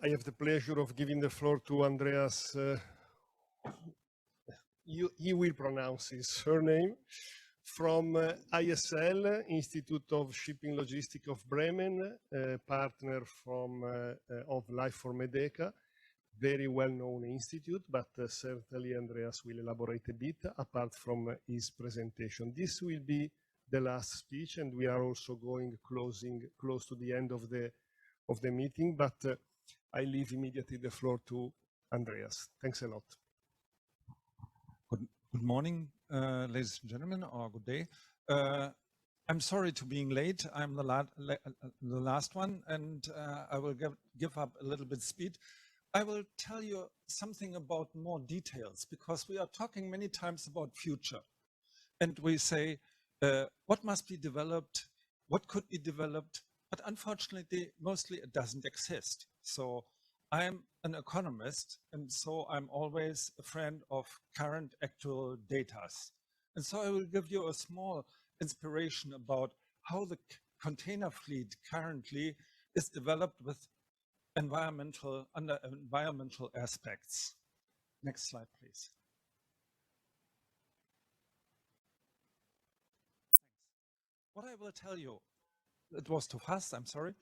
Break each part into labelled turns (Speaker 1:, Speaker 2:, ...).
Speaker 1: I have the pleasure of giving the floor to Andreas. He will pronounce his surname, from ISL, Institute of Shipping Logistics of Bremen, partner of Life for NECA, very well-known institute, but certainly Andreas will elaborate a bit apart from his presentation. This will be the last speech, and we are also going close to the end of the meeting, but I leave immediately the floor to Andreas. Thanks a lot.
Speaker 2: Good morning, ladies and gentlemen, or good day. I'm sorry to being late. I'm the last one, and I will give up a little bit speed. I will tell you something about more details, because we are talking many times about future. And we say, what must be developed, what could be developed, but unfortunately, mostly it doesn't exist. So I'm an economist, and so I'm always a friend of current actual data. And so I will give you a small inspiration about how the container fleet currently is developed with environmental aspects. Next slide, please. Thanks. What I will tell you, it was too fast, I'm sorry.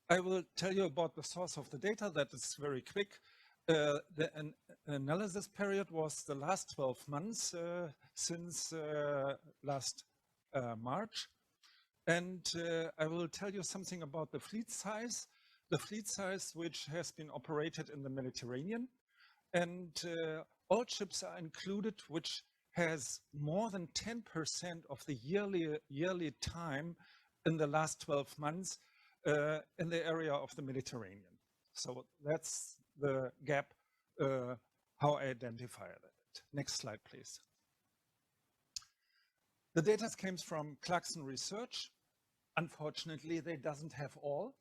Speaker 2: I will tell you about the source of the data. That is very quick. The analysis period was the last 12 months since last March. And I will tell you something about the fleet size. The fleet size which has been operated in the Mediterranean. And all ships are included which has more than 10% of the yearly time in the last 12 months in the area of the Mediterranean. So that's the gap, how I identify it. Next slide, please. The data comes from Clarkson Research. Unfortunately, they doesn't have all,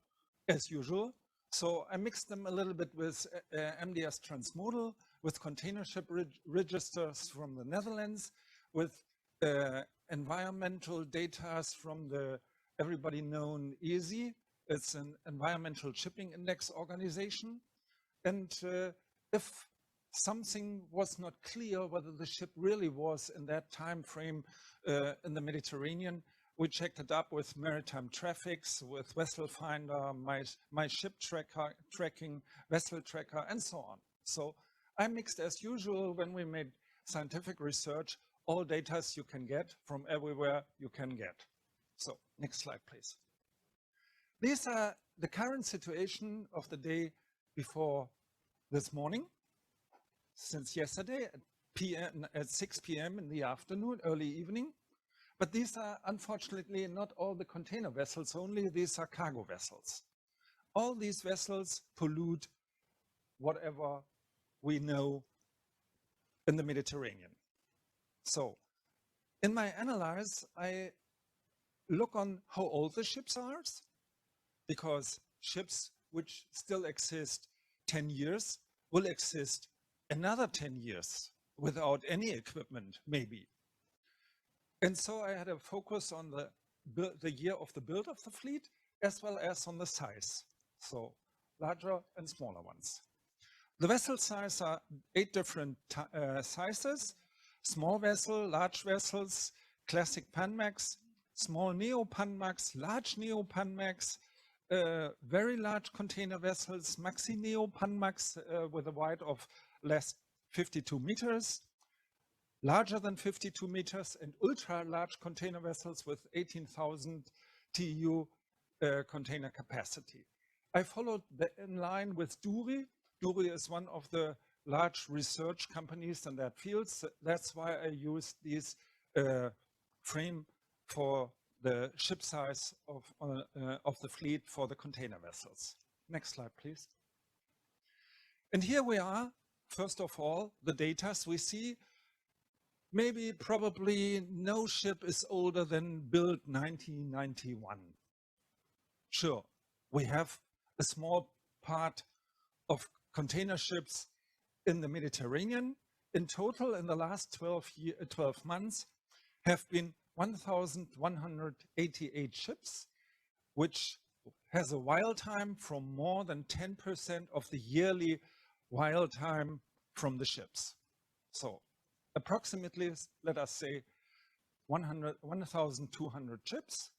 Speaker 2: as usual. So I mixed them a little bit with MDS Transmodal, with container ship registers from the Netherlands, with environmental data from the everybody known ESI. It's an environmental shipping index organization. And if something was not clear whether the ship really was in that time frame in the Mediterranean, we checked it up with maritime traffics, with vessel finder, my ship tracking, vessel tracker, and so on. So I mixed, as usual, when we made scientific research, all data you can get from everywhere you can get. So next slide, please. These are the current situation of the day before this morning, since yesterday at 6 p.m. in the afternoon, early evening. But these are unfortunately not all the container vessels only, these are cargo vessels. All these vessels pollute whatever we know in the Mediterranean. So in my analysis, I look on how old the ships are, because ships which still exist 10 years will exist another 10 years without any equipment, maybe. And so I had a focus on the year of the build of the fleet, as well as on the size. So larger and smaller ones. The vessel size are 8 different sizes: small vessel, large vessels, classic Panamax, small neo-Panamax, large neo-Panamax, very large container vessels, maxi neo-Panamax with a width of less 52 meters, larger than 52 meters, and ultra-large container vessels with 18,000 TEU container capacity. I followed in line with Duri. Duri is one of the large research companies in that field. So that's why I used this frame for the ship size of the fleet for the container vessels. Next slide, please. And here we are. First of all, the data we see. Maybe probably no ship is older than built 1991. Sure, we have a small part of container ships in the Mediterranean. In total, in the last 12 months, have been 1,188 ships, which has a while time from more than 10% of the yearly while time from the ships. So approximately, let us say 1,200 ships.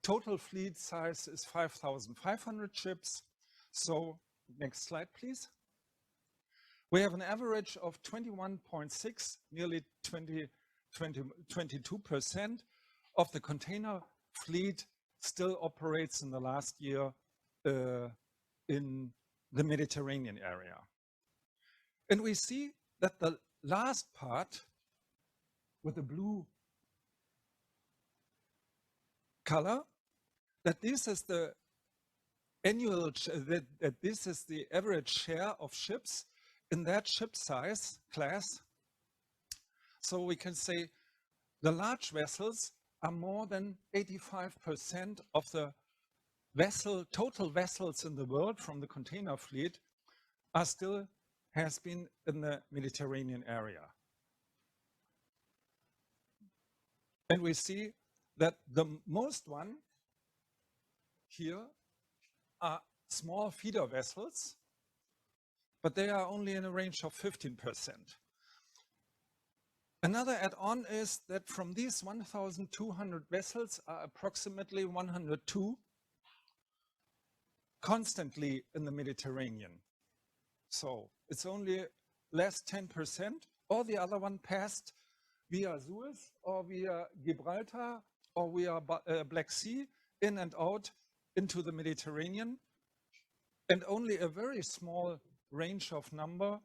Speaker 2: Total fleet size is 5,500 ships. So next slide, please. We have an average of 21.6, nearly 22% of the container fleet still operates in the last year in the Mediterranean area. And we see that the last part with the blue color, that this is the annual, that this is the average share of ships in that ship size class. So we can say the large vessels are more than 85% of the total vessels in the world from the container fleet are still has been in the Mediterranean area. And we see that the most one here are small feeder vessels, but they are only in a range of 15%. Another add-on is that from these 1,200 vessels are approximately 102 constantly in the Mediterranean. So it's only less 10%. All the other one passed via Suez or via Gibraltar or via Black Sea in and out into the Mediterranean. And only a very small range of number,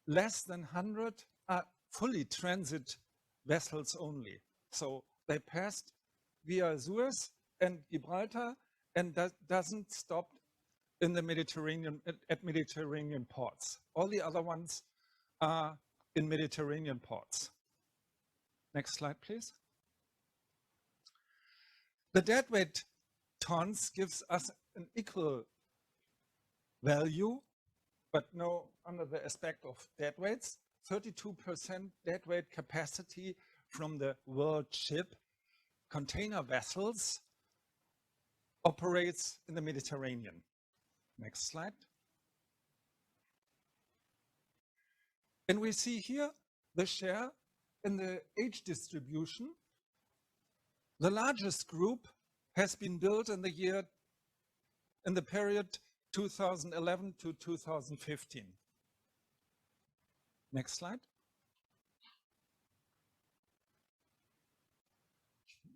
Speaker 2: less than 100, are fully transit vessels only. So they passed via Suez and Gibraltar, and that doesn't stop in the Mediterranean, at Mediterranean ports. All the other ones are in Mediterranean ports. Next slide, please. The deadweight tons gives us an equal value, but no under the aspect of deadweights. 32% deadweight capacity from the world ship container vessels operates in the Mediterranean. Next slide. And we see here the share in the age distribution. The largest group has been built in the period 2011 to 2015. Next slide.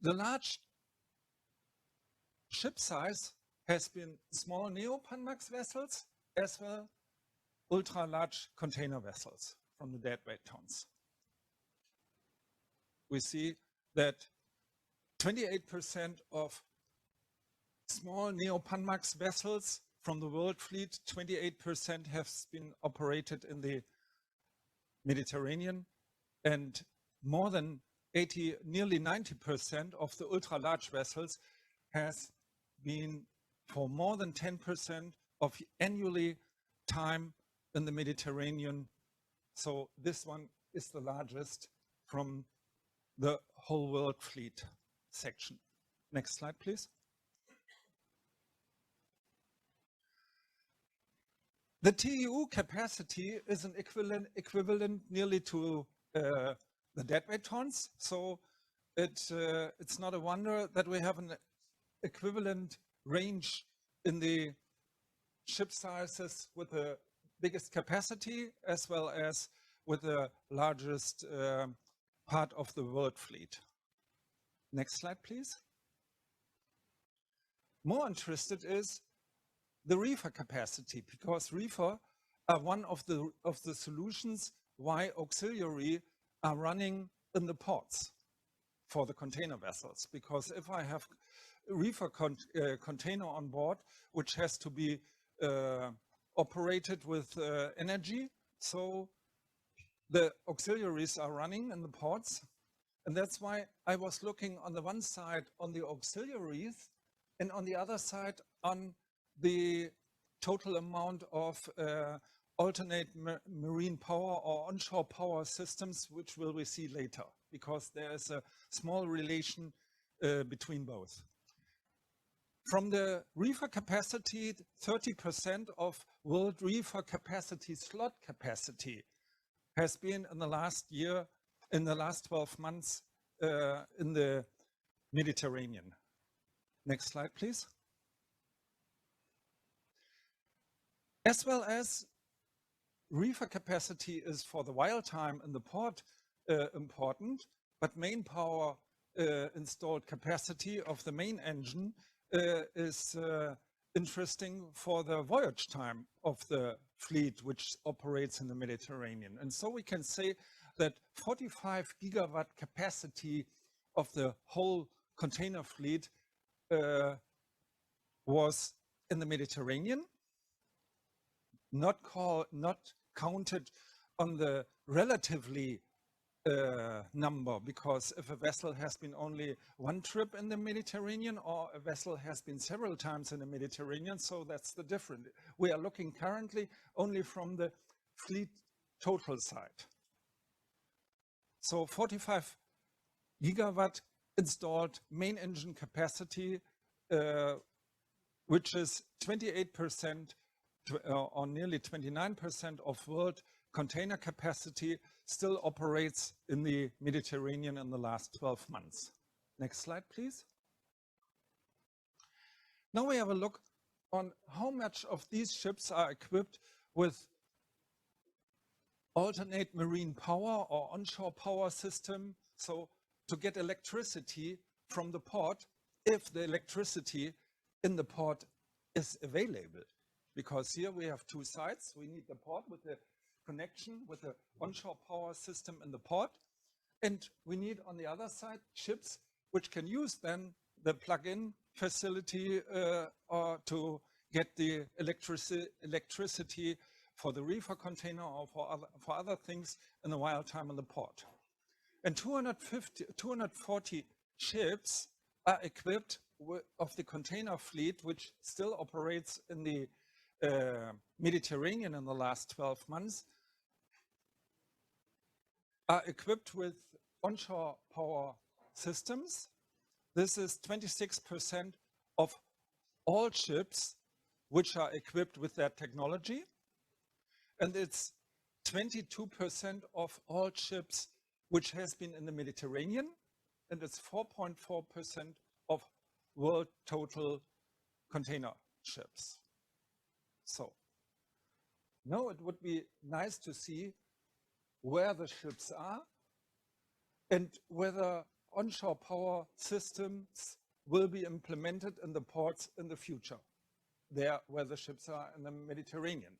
Speaker 2: The large ship size has been small neo-Panamax vessels as well ultra-large container vessels from the deadweight tons. We see that 28% of small neo-Panamax vessels from the world fleet, 28% has been operated in the Mediterranean, and more than 80, nearly 90% of the ultra-large vessels has been for more than 10% of annually time in the Mediterranean. So this one is the largest from the whole world fleet section. Next slide, please. The TEU capacity is an equivalent nearly to the deadweight tons. So it's not a wonder that we have an equivalent range in the ship sizes with the biggest capacity as well as with the largest part of the world fleet. Next slide, please. More interested is the reefer capacity, because reefer are one of the solutions why auxiliary are running in the ports for the container vessels. Because if I have a reefer container on board, which has to be operated with energy, so the auxiliaries are running in the ports. And that's why I was looking on the one side on the auxiliaries and on the other side on the total amount of alternate marine power or onshore power systems, which will we see later, because there is a small relation between both. From the reefer capacity, 30% of world reefer capacity, slot capacity, has been in the last year, in the last 12 months, in the Mediterranean. Next slide, please. As well as reefer capacity is for the while time in the port important, but main power installed capacity of the main engine is interesting for the voyage time of the fleet which operates in the Mediterranean. And so we can say that 45 gigawatt capacity of the whole container fleet was in the Mediterranean, not counted on the relatively number, because if a vessel has been only one trip in the Mediterranean or a vessel has been several times in the Mediterranean, so that's the difference. We are looking currently only from the fleet total side. So 45 gigawatt installed main engine capacity, which is 28% or nearly 29% of world container capacity, still operates in the Mediterranean in the last 12 months. Next slide, please. Now we have a look on how much of these ships are equipped with alternate marine power or onshore power system, so to get electricity from the port if the electricity in the port is available. Because here we have two sides. We need the port with the connection with the onshore power system in the port. And we need on the other side ships which can use then the plug-in facility to get the electricity for the reefer container or for other things in the while time in the port. And 240 ships are equipped of the container fleet, which still operates in the Mediterranean in the last 12 months, are equipped with onshore power systems. This is 26% of all ships which are equipped with that technology. And it's 22% of all ships which has been in the Mediterranean. And it's 4.4% of world total container ships. So now it would be nice to see where the ships are and whether onshore power systems will be implemented in the ports in the future, there where the ships are in the Mediterranean.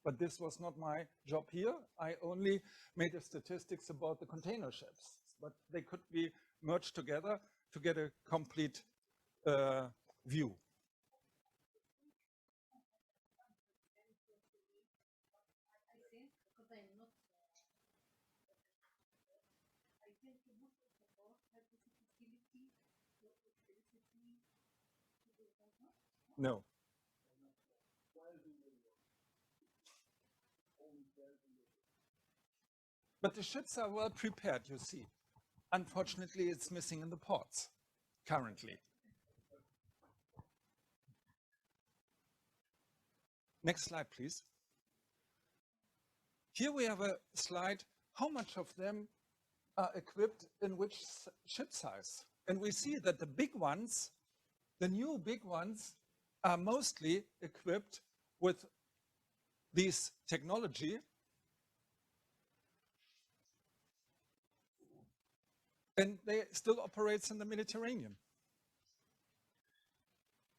Speaker 2: But this was not my job here. I only made the statistics about the container ships, but they could be merged together to get a complete view. No. But the ships are well prepared, you see. Unfortunately, it's missing in the ports currently. Next slide, please. Here we have a slide, how much of them are equipped in which ship size. And we see that the big ones, the new big ones, are mostly equipped with this technology. And they still operate in the Mediterranean.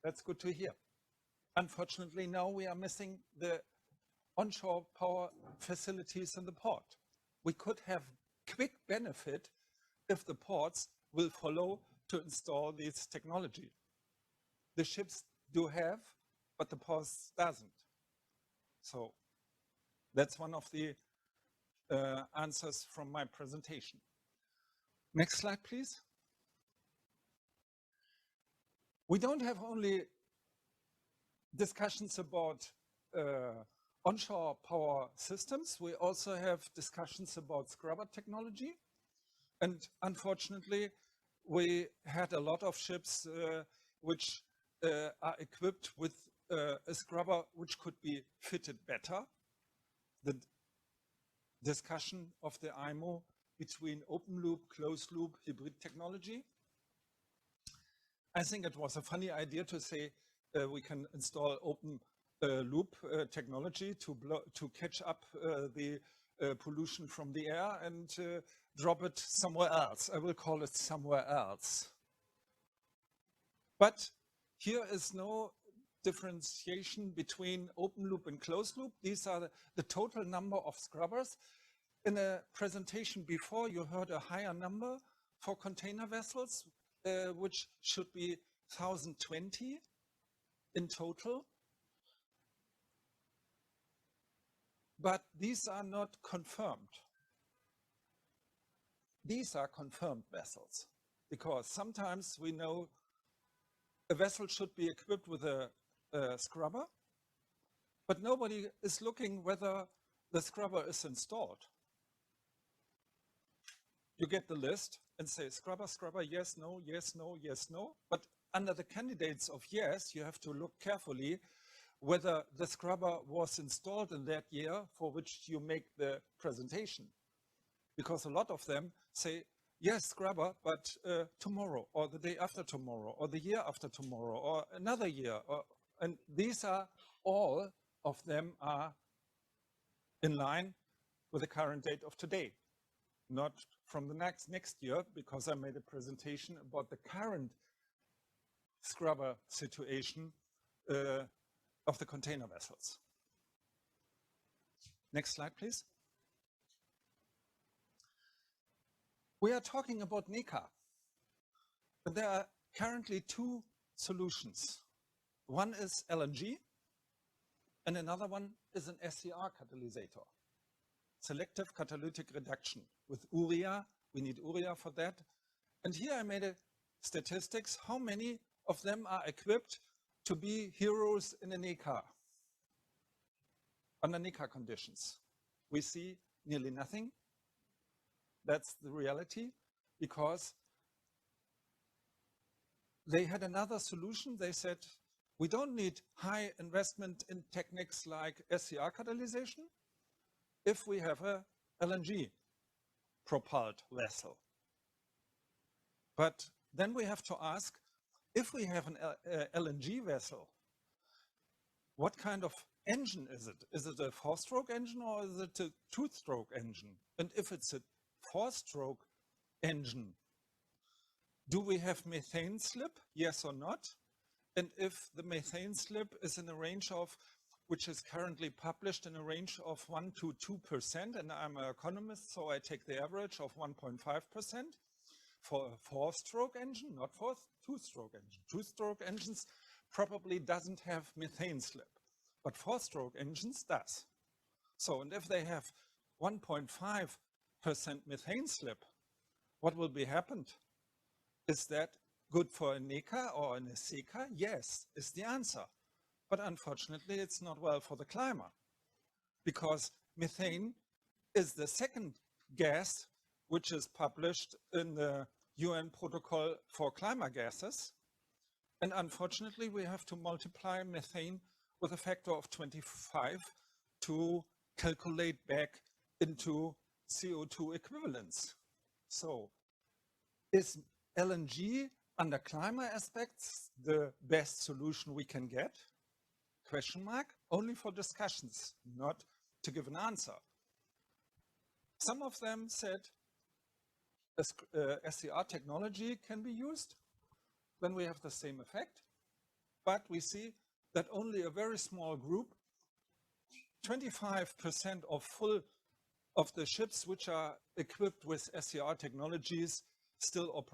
Speaker 2: That's good to hear. Unfortunately, now we are missing the onshore power facilities in the port. We could have quick benefit if the ports will follow to install this technology. The ships do have, but the ports doesn't. So that's one of the answers from my presentation. Next slide, please. We don't have only discussions about onshore power systems. We also have discussions about scrubber technology. And unfortunately, we had a lot of ships which are equipped with a scrubber which could be fitted better. The discussion of the IMO between open loop, closed loop, hybrid technology. I think it was a funny idea to say we can install open loop technology to catch up the pollution from the air and drop it somewhere else. I will call it somewhere else. But here is no differentiation between open loop and closed loop. These are the total number of scrubbers. In a presentation before, you heard a higher number for container vessels, which should be 1,020 in total. But these are not confirmed. These are confirmed vessels, because sometimes we know a vessel should be equipped with a scrubber, but nobody is looking whether the scrubber is installed. You get the list and say scrubber, scrubber, yes, no, yes, no, yes, no. But under the candidates of yes, you have to look carefully whether the scrubber was installed in that year for which you make the presentation. Because a lot of them say, yes, scrubber, but tomorrow, or the day after tomorrow, or the year after tomorrow, or another year. And these are, all of them are in line with the current date of today. Not from the next year, because I made a presentation about the current scrubber situation of the container vessels. Next slide, please. We are talking about NECA, but there are currently two solutions. One is LNG, and another one is an SCR catalysator, selective catalytic reduction. With urea, we need urea for that. And here I made a statistics, how many of them are equipped to be heroes in a NECA, under NECA conditions. We see nearly nothing. That's the reality, because they had another solution. They said, we don't need high investment in techniques like SCR catalyzation if we have a LNG propelled vessel. But then we have to ask, if we have an LNG vessel, what kind of engine is it? Is it a four-stroke engine or is it a two-stroke engine? And if it's a four-stroke engine, do we have methane slip? Yes or not? And if the methane slip is in a range of, which is currently published in a range of 1 to 2%, and I'm an economist, so I take the average of 1.5% for a four-stroke engine, not for a two-stroke engine. Two-stroke engines probably doesn't have methane slip, but four-stroke engines does. So, and if they have 1.5% methane slip, what will be happened? Is that good for a NECA or a SECA? Yes, is the answer. But unfortunately, it's not well for the climate, because methane is the second gas which is published in the UN Protocol for Climate Gases. And unfortunately, we have to multiply methane with a factor of 25 to calculate back into CO2 equivalents. So, is LNG under climate aspects the best solution we can get? Question mark, only for discussions, not to give an answer. Some of them said SCR technology can be used, then we have the same effect, but we see that only a very small group, 25% of the ships which are equipped with SCR technologies still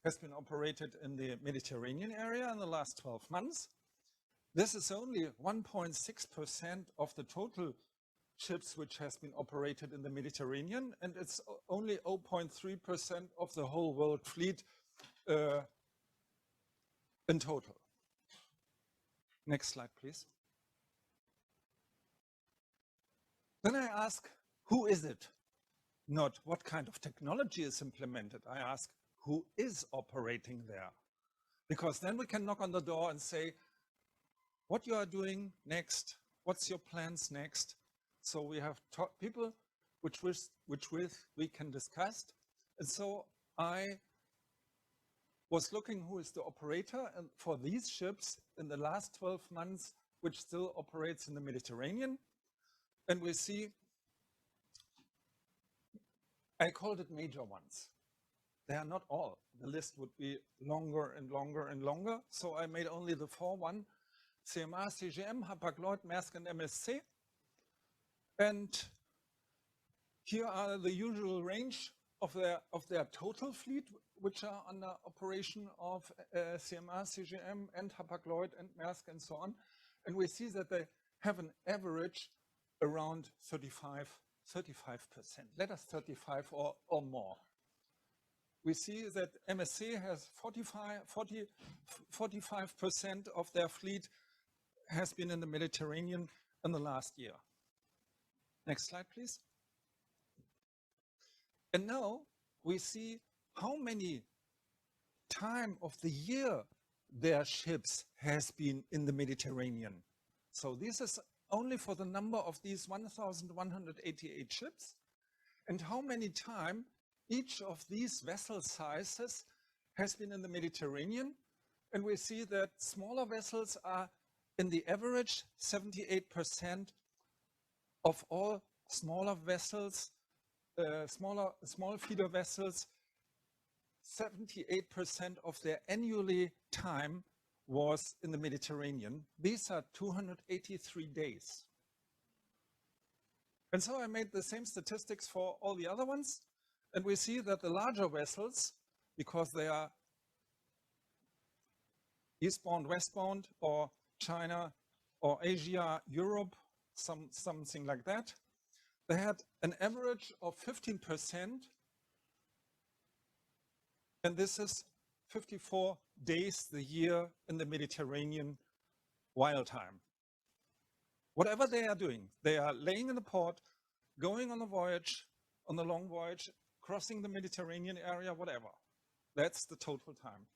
Speaker 2: has been operated in the Mediterranean area in the last 12 months. This is only 1.6% of the total ships which has been operated in the Mediterranean, and it's only 0.3% of the whole world fleet in total. Next slide, please. Then I ask, who is it? Not what kind of technology is implemented. I ask, who is operating there? Because then we can knock on the door and say, what you are doing next, what's your plans next? So we have people which we can discuss. And so I was looking who is the operator and for these ships in the last 12 months, which still operates in the Mediterranean. And we see, I called it major ones. They are not all. The list would be longer and longer and longer. So I made only the 4-1, CMA, CGM, Hapag-Lloyd, Maersk, and MSC. And here are the usual range of their total fleet, which are under operation of CMA, CGM, and Hapag-Lloyd, and Maersk, and so on. And we see that they have an average around 35%. Let us 35 or more. We see that MSC has 45% of their fleet has been in the Mediterranean in the last year. Next slide, please. And now we see how many time of the year their ships has been in the Mediterranean. So this is only for the number of these 1,188 ships, and how many time each of these vessel sizes has been in the Mediterranean. And we see that smaller vessels are in the average 78% of all smaller vessels, small feeder vessels, 78% of their annually time was in the Mediterranean. These are 283 days. And so I made the same statistics for all the other ones. And we see that the larger vessels, because they are eastbound, westbound, or China, or Asia, Europe, something like that, they had an average of 15%, and this is 54 days the year in the Mediterranean while time. Whatever they are doing, they are laying in the port, going on a voyage, on a long voyage, crossing the Mediterranean area, whatever. That's the total time.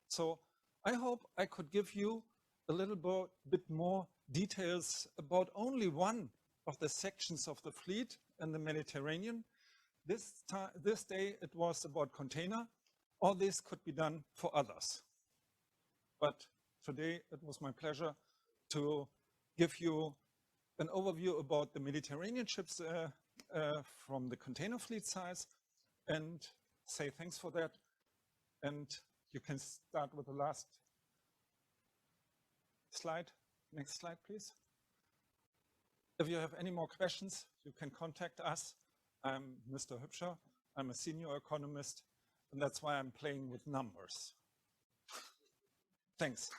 Speaker 2: So I hope I could give you a little bit more details about only one of the sections of the fleet in the Mediterranean. This day it was about container. All this could be done for others. But today it was my pleasure to give you an overview about the Mediterranean ships from the container fleet size, and say thanks for that. And you can start with the last slide. Next slide, please. If you have any more questions, you can contact us. I'm Mr. Huebscher. I'm a senior economist, and that's why I'm playing with numbers. Thanks.